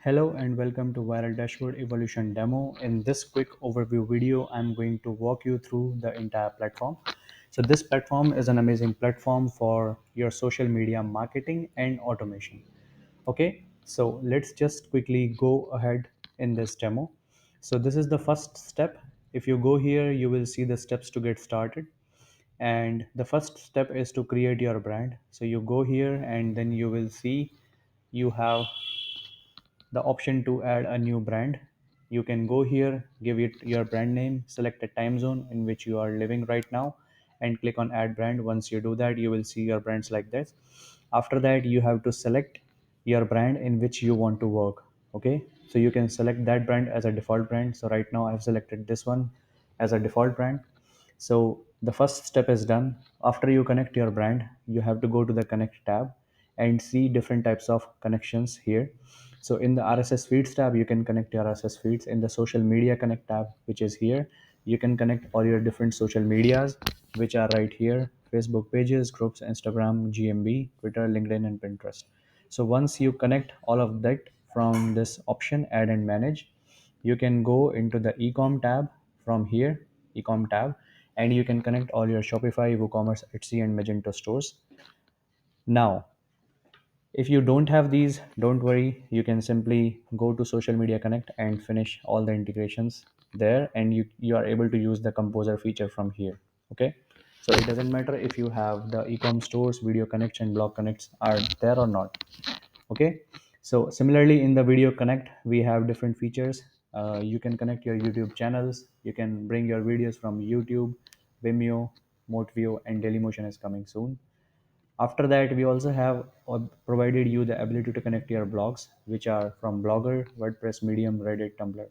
Hello and welcome to Viral Dashboard Evolution Demo. In this quick overview video, I'm going to walk you through the entire platform. So this platform is an amazing platform for your social media marketing and automation. Okay, so let's just quickly go ahead in this demo. So this is the first step. If you go here, you will see the steps to get started. And the first step is to create your brand. So you go here and then you will see you have the option to add a new brand. You can go here, give it your brand name, select a time zone in which you are living right now, and click on add brand. Once you do that, you will see your brands like this. After that, you have to select your brand in which you want to work. Okay, so you can select that brand as a default brand. So right now I've selected this one as a default brand. So the first step is done. After you connect your brand, you have to go to the connect tab and see different types of connections here. So in the RSS feeds tab, you can connect your RSS feeds. In the social media connect tab, which is here, you can connect all your different social medias, which are right here: Facebook pages, groups, Instagram, GMB, Twitter, LinkedIn, and Pinterest. So once you connect all of that from this option, add and manage, you can go into the ecom tab from here, ecom tab, and you can connect all your Shopify, WooCommerce, Etsy, and Magento stores. Now, if you don't have these, don't worry. You can simply go to Social Media Connect and finish all the integrations there, and you are able to use the Composer feature from here. Okay, so it doesn't matter if you have the e-com stores, Video Connects, and Blog Connects are there or not. Okay, so similarly in the Video Connect, we have different features. You can connect your YouTube channels. You can bring your videos from YouTube, Vimeo, Motview, and Dailymotion is coming soon. After that, we also have provided you the ability to connect your blogs, which are from Blogger, WordPress, Medium, Reddit, Tumblr.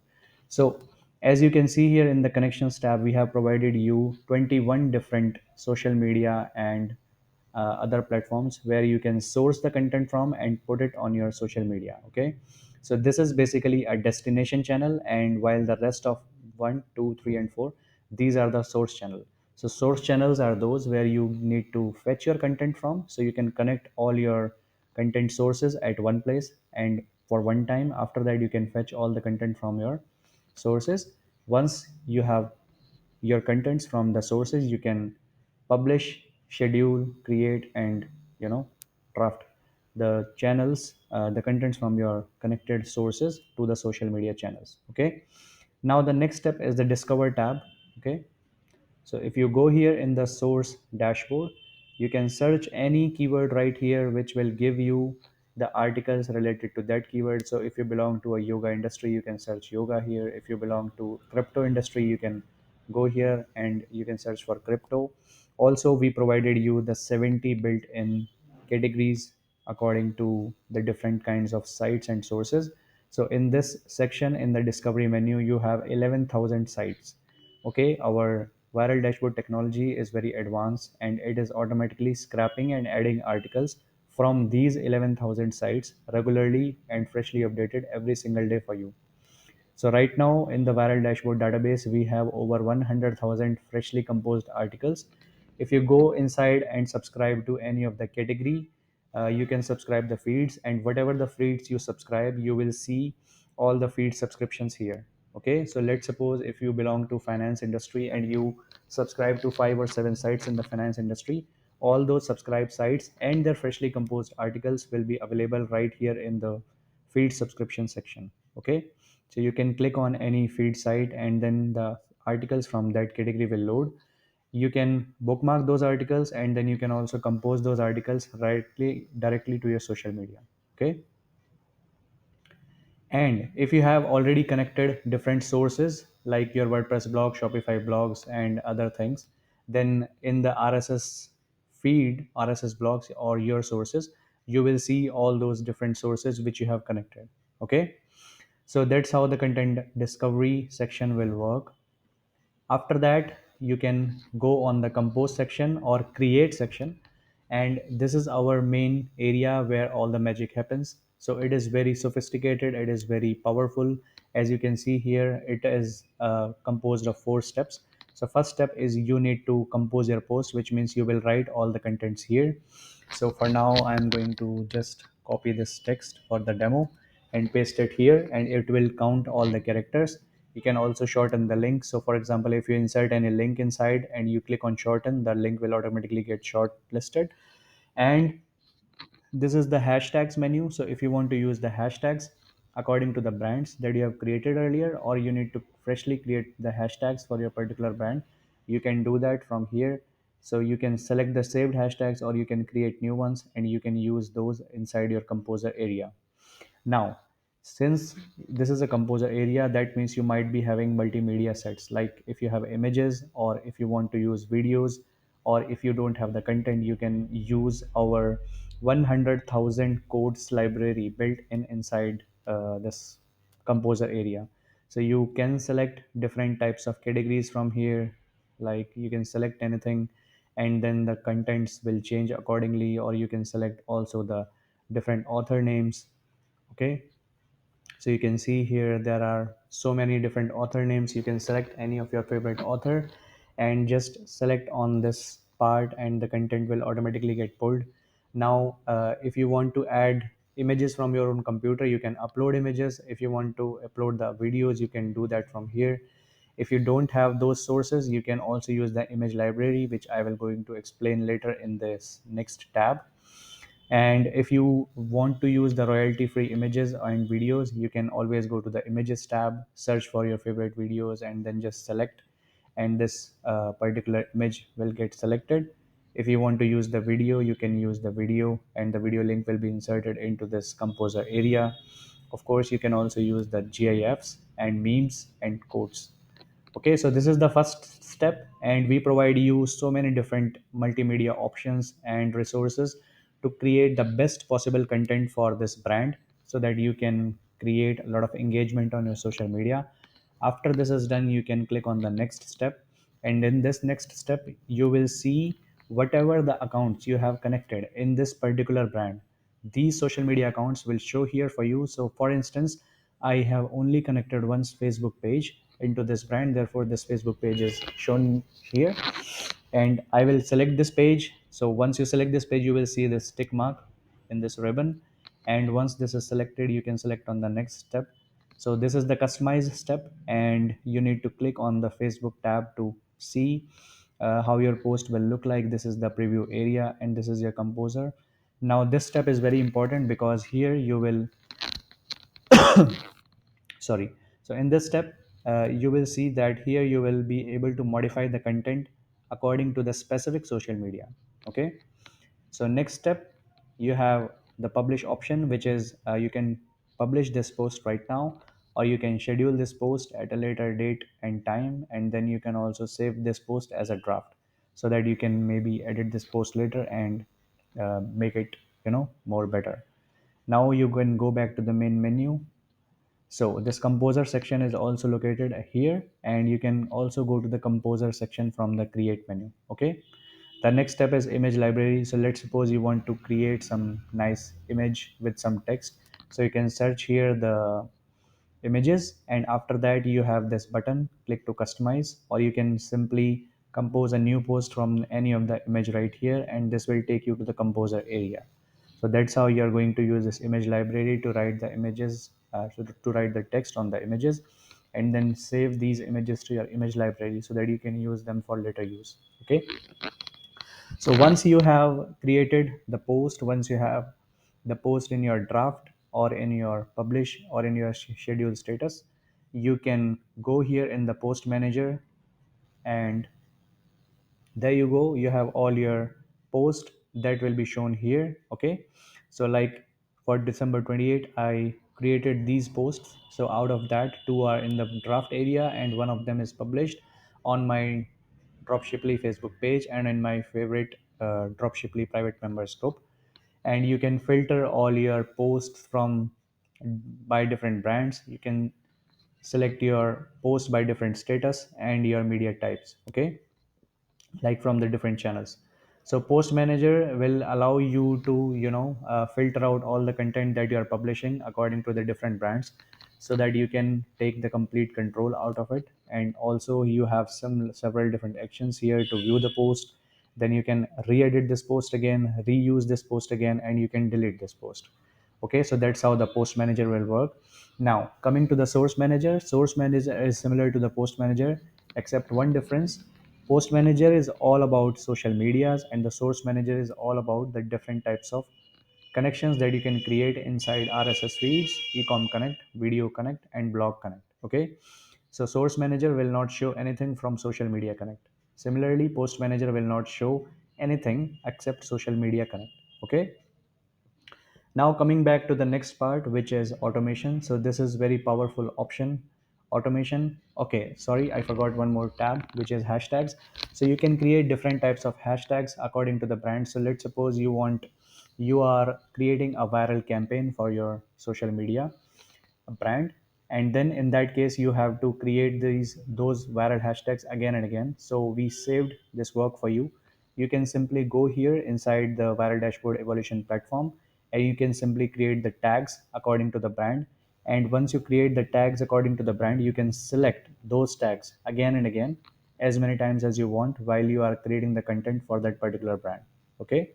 So as you can see here in the connections tab, we have provided you 21 different social media and other platforms where you can source the content from and put it on your social media. Okay, so this is basically a destination channel, and while the rest of 1, 2, 3, and 4, these are the source channel. So source channels are those where you need to fetch your content from, so you can connect all your content sources at one place and for one time. After that, you can fetch all the content from your sources. Once you have your contents from the sources, you can publish, schedule, create, and draft the channels, the contents from your connected sources to the social media channels. Okay, now the next step is the discover tab. Okay, so if you go here in the source dashboard, you can search any keyword right here, which will give you the articles related to that keyword. So if you belong to a yoga industry, you can search yoga here. If you belong to crypto industry, you can go here and you can search for crypto. Also, we provided you the 70 built-in categories according to the different kinds of sites and sources. So in this section in the discovery menu, you have 11,000 sites. Okay, our viral dashboard technology is very advanced, and it is automatically scrapping and adding articles from these 11,000 sites regularly and freshly updated every single day for you. So right now in the viral dashboard database, we have over 100,000 freshly composed articles. If you go inside and subscribe to any of the category, you can subscribe the feeds, and whatever the feeds you subscribe, you will see all the feed subscriptions here. Okay, so let's suppose if you belong to finance industry and you subscribe to 5 or 7 sites in the finance industry, all those subscribed sites and their freshly composed articles will be available right here in the feed subscription section. Okay, so you can click on any feed site and then the articles from that category will load. You can bookmark those articles, and then you can also compose those articles directly to your social media. Okay, and if you have already connected different sources like your WordPress blog, Shopify blogs, and other things, then in the RSS feed, RSS blogs, or your sources, you will see all those different sources which you have connected. Okay, so that's how the content discovery section will work. After that, you can go on the compose section or create section, and this is our main area where all the magic happens. So it is very sophisticated, it is very powerful. As you can see here, it is composed of 4 steps. So first step is you need to compose your post, which means you will write all the contents here. So for now, I'm going to just copy this text for the demo, and paste it here, and it will count all the characters. You can also shorten the link. So for example, if you insert any link inside and you click on shorten, the link will automatically get shortlisted. And this is the hashtags menu. So if you want to use the hashtags according to the brands that you have created earlier, or you need to freshly create the hashtags for your particular brand, you can do that from here. So you can select the saved hashtags, or you can create new ones, and you can use those inside your composer area. Now, since this is a composer area, that means you might be having multimedia sets. Like if you have images, or if you want to use videos, or if you don't have the content, you can use our 100,000 codes library built in inside this composer area. So you can select different types of categories from here. Like you can select anything, and then the contents will change accordingly, or you can select also the different author names. Okay, so you can see here there are so many different author names. You can select any of your favorite author and just select on this part, and the content will automatically get pulled. Now if you want to add images from your own computer, you can upload images. If you want to upload the videos, you can do that from here. If you don't have those sources, you can also use the image library, which I will going to explain later in this next tab. And if you want to use the royalty free images and videos, you can always go to the images tab, search for your favorite videos, and then just select, and this particular image will get selected. If you want to use the video, you can use the video, and the video link will be inserted into this composer area. Of course, you can also use the gifs and memes and quotes. Okay, so this is the first step, and we provide you so many different multimedia options and resources to create the best possible content for this brand, so that you can create a lot of engagement on your social media. After this is done, you can click on the next step, and in this next step, you will see whatever the accounts you have connected in this particular brand. These social media accounts will show here for you. So for instance, I have only connected one's Facebook page into this brand, therefore this Facebook page is shown here. And I will select this page. So once you select this page, you will see this tick mark in this ribbon. And once this is selected, you can select on the next step. So this is the customize step, and you need to click on the Facebook tab to see how your post will look like. This is the preview area, and this is your composer. Now this step is very important, because here you will, sorry, so in this step, you will see that here you will be able to modify the content according to the specific social media. Okay, so next step, you have the publish option, which is you can publish this post right now, or you can schedule this post at a later date and time, and then you can also save this post as a draft, so that you can maybe edit this post later and make it more better. Now you can go back to the main menu. So this composer section is also located here, and you can also go to the composer section from the create menu. Okay, the next step is image library. So let's suppose you want to create some nice image with some text. So you can search here the images, and after that you have this button, click to customize, or you can simply compose a new post from any of the image right here, and this will take you to the composer area. So that's how you're going to use this image library to write the images, to write the text on the images, and then save these images to your image library, so that you can use them for later use. Okay, so once you have created the post, once you have the post in your draft, or in your publish, or in your schedule status, you can go here in the post manager, and there you go, you have all your post that will be shown here. Okay, so like for December 28th, I created these posts. So out of that, two are in the draft area, and one of them is published on my Dropshiply Facebook page, and in my favorite Dropshiply private members group. And you can filter all your posts from by different brands. You can select your post by different status and your media types. Okay, like from the different channels. So post manager will allow you to filter out all the content that you are publishing according to the different brands, so that you can take the complete control out of it. And also you have some several different actions here to view the post. Then you can re-edit this post again, reuse this post again, and you can delete this post. Okay, so that's how the post manager will work. Now coming to the source manager is similar to the post manager, except one difference. Post manager is all about social medias, and the source manager is all about the different types of connections that you can create inside RSS feeds, Ecom Connect, Video Connect, and Blog Connect. Okay, so Source Manager will not show anything from Social Media Connect. Similarly, Post Manager will not show anything except Social Media Connect. Okay, now coming back to the next part, which is automation. So this is very powerful option, automation. Okay, sorry, I forgot one more tab, which is hashtags. So you can create different types of hashtags according to the brand. So let's suppose you are creating a viral campaign for your social media brand, and then in that case you have to create those viral hashtags again and again. So we saved this work for you. You can simply go here inside the viral dashboard evolution platform, and you can simply create the tags according to the brand. And once you create the tags according to the brand, you can select those tags again and again as many times as you want while you are creating the content for that particular brand. Okay,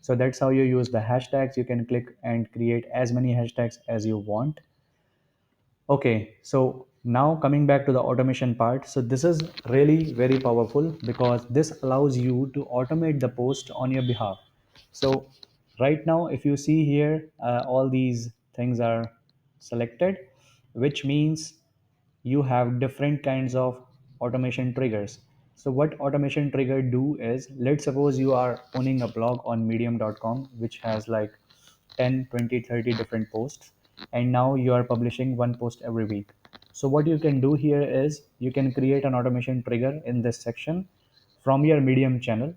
so that's how you use the hashtags. You can click and create as many hashtags as you want. Okay, so now coming back to the automation part. So this is really very powerful because this allows you to automate the post on your behalf. So right now, if you see here, all these things are selected, which means you have different kinds of automation triggers. So what automation trigger do is, let's suppose you are owning a blog on medium.com, which has like 10, 20, 30 different posts, and now you are publishing one post every week. So what you can do here is you can create an automation trigger in this section from your medium channel,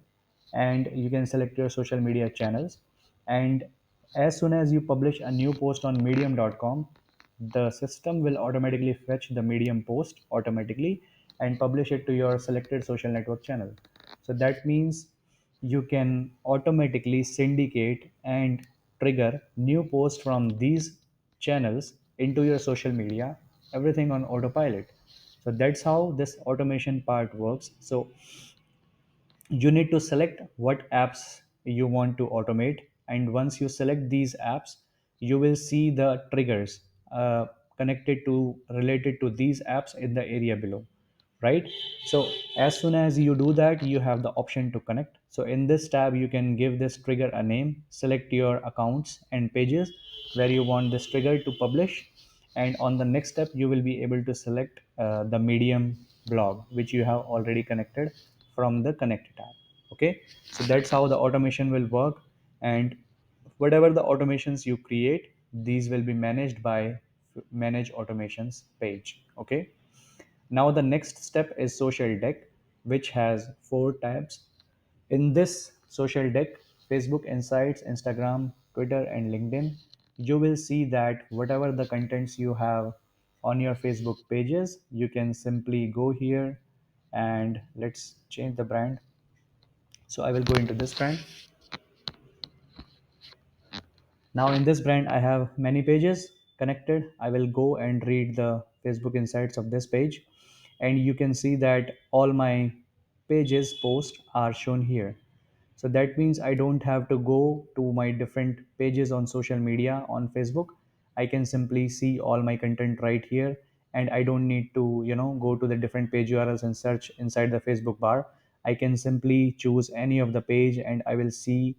and you can select your social media channels. And as soon as you publish a new post on medium.com, the system will automatically fetch the medium post automatically and publish it to your selected social network channel. So that means you can automatically syndicate and trigger new posts from these channels into your social media, everything on autopilot. So that's how this automation part works. So you need to select what apps you want to automate, and once you select these apps, you will see the triggers connected to related to these apps in the area below, right? So as soon as you do that, you have the option to connect. So in this tab, you can give this trigger a name, select your accounts and pages where you want this trigger to publish, and on the next step you will be able to select the medium blog which you have already connected from the connect tab. Okay, so that's how the automation will work. And whatever the automations you create, these will be managed by manage automations page. Okay, now the next step is social deck, which has four tabs. In this social deck, Facebook Insights, Instagram, Twitter, and LinkedIn, you will see that whatever the contents you have on your Facebook pages, you can simply go here and let's change the brand. So I will go into this brand. Now in this brand, I have many pages connected. I will go and read the Facebook Insights of this page, and you can see that all my pages posts are shown here. So that means I don't have to go to my different pages on social media on Facebook. I can simply see all my content right here, and I don't need to, go to the different page URLs and search inside the Facebook bar. I can simply choose any of the page, and I will see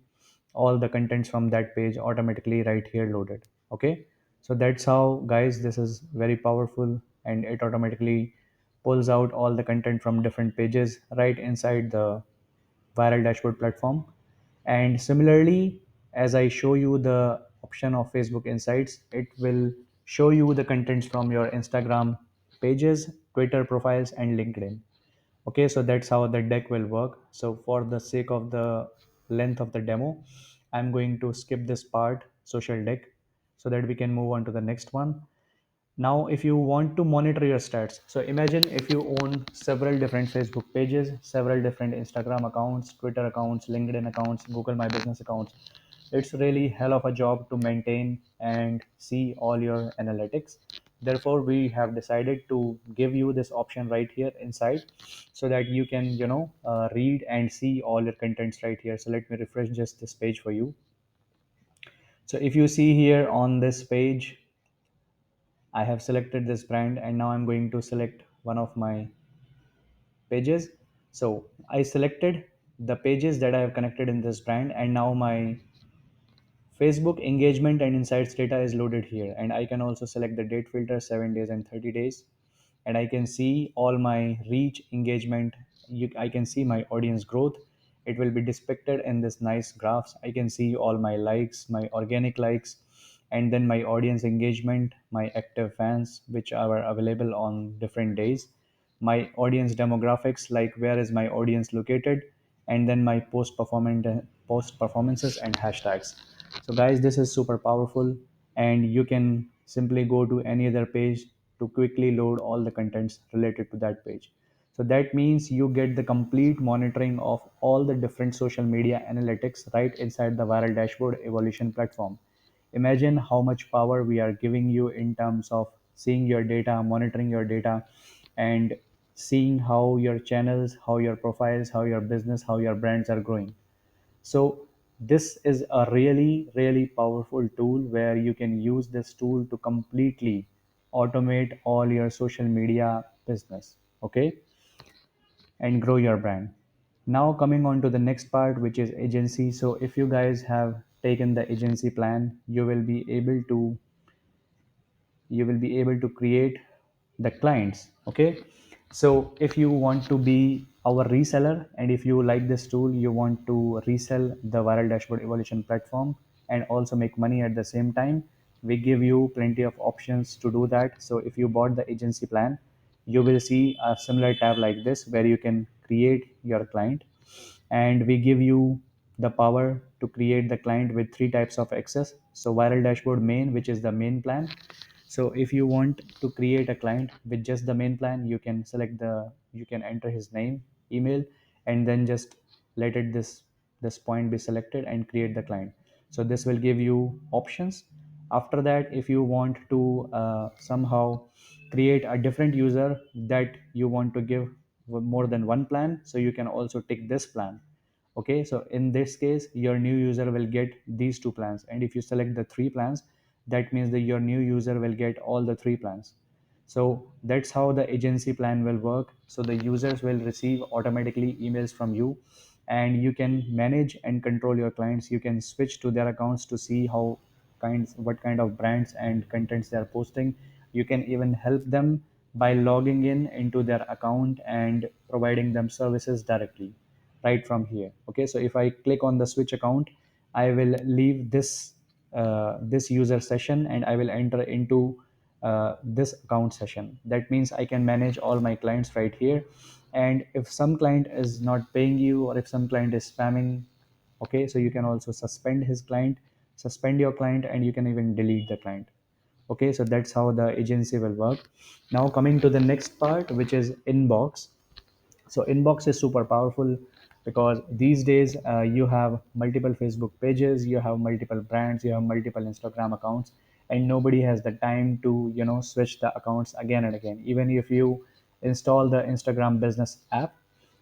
all the contents from that page automatically right here loaded. Okay, so that's how, guys, this is very powerful, and it automatically pulls out all the content from different pages right inside the viral dashboard platform. And similarly, as I show you the option of Facebook Insights, it will show you the contents from your Instagram pages, Twitter profiles, and LinkedIn. Okay, so that's how the deck will work. So for the sake of the length of the demo, I'm going to skip this part, social deck, so that we can move on to the next one. Now, if you want to monitor your stats, so imagine if you own several different Facebook pages, several different Instagram accounts, Twitter accounts, LinkedIn accounts, Google My Business accounts. It's really hell of a job to maintain and see all your analytics. Therefore, we have decided to give you this option right here inside, so that you can, read and see all your contents right here. So let me refresh just this page for you. So if you see here on this page, I have selected this brand, and now I'm going to select one of my pages. So I selected the pages that I have connected in this brand, and now my Facebook engagement and insights data is loaded here, and I can also select the date filter 7 days and 30 days, and I can see all my reach engagement. I can see my audience growth. It will be depicted in this nice graphs. I can see all my likes, my organic likes, and then my audience engagement, my active fans, which are available on different days, my audience demographics, like where is my audience located, and then my post performances and hashtags. So guys, this is super powerful, and you can simply go to any other page to quickly load all the contents related to that page. So that means you get the complete monitoring of all the different social media analytics right inside the viral dashboard evolution platform. Imagine how much power we are giving you in terms of seeing your data, monitoring your data, and seeing how your channels, how your profiles, how your business, how your brands are growing. So this is a really, really powerful tool where you can use this tool to completely automate all your social media business, okay, and grow your brand. Now coming on to the next part, which is agency. So if you guys have taken the agency plan, you will be able to create the clients, okay. So if you want to be our reseller, and if you like this tool, you want to resell the viral dashboard evolution platform and also make money at the same time, we give you plenty of options to do that. So if you bought the agency plan, you will see a similar tab like this where you can create your client, and we give you the power to create the client with three types of access. So viral dashboard main, which is the main plan. So if you want to create a client with just the main plan, you can enter his name, email, and then just let it this point be selected and create the client. So this will give you options. After that, if you want to somehow create a different user that you want to give more than one plan, so you can also tick this plan. Okay, so in this case your new user will get these two plans, and if you select the three plans, that means that your new user will get all the three plans. So that's how the agency plan will work. So the users will receive automatically emails from you, and you can manage and control your clients. You can switch to their accounts to see what kind of brands and contents they are posting. You can even help them by logging in into their account and providing them services directly right from here. Okay, so if I click on the switch account, I will leave this user session and I will enter into this account session. That means I can manage all my clients right here. And if some client is not paying you, or if some client is spamming, okay, so you can also suspend your client, and you can even delete the client. Okay, so that's how the agency will work. Now coming to the next part, which is inbox. So inbox is super powerful because these days you have multiple Facebook pages, you have multiple brands, you have multiple Instagram accounts, and nobody has the time to switch the accounts again and again. Even if you install the Instagram business app,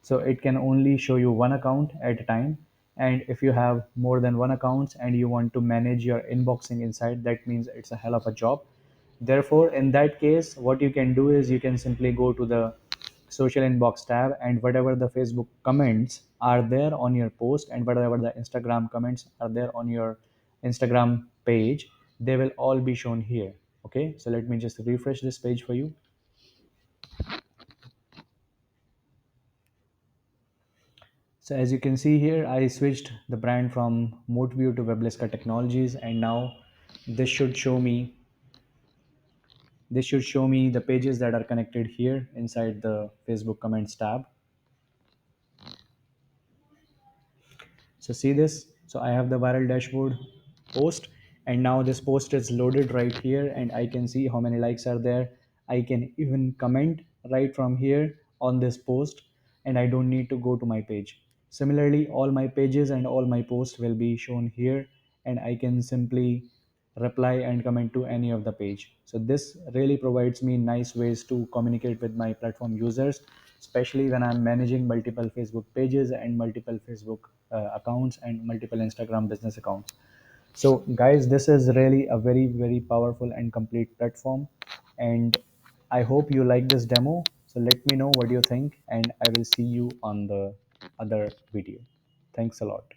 so it can only show you one account at a time. And if you have more than one account and you want to manage your inboxing inside, that means it's a hell of a job. Therefore, in that case, what you can do is you can simply go to the social inbox tab, and whatever the Facebook comments are there on your post, and whatever the Instagram comments are there on your Instagram page, they will all be shown here. Okay, so let me just refresh this page for you. So as you can see here, I switched the brand from MoteView to Weblisca Technologies, and now this should show me the pages that are connected here inside the Facebook comments tab. So see this. So I have the viral dashboard post, and now this post is loaded right here, and I can see how many likes are there. I can even comment right from here on this post, and I don't need to go to my page. Similarly, all my pages and all my posts will be shown here, and I can simply reply and comment to any of the page. So this really provides me nice ways to communicate with my platform users, especially when I'm managing multiple Facebook pages and multiple Facebook accounts and multiple Instagram business accounts. So guys, this is really a very very powerful and complete platform, and I hope you like this demo. So let me know what you think, and I will see you on the other video. Thanks a lot.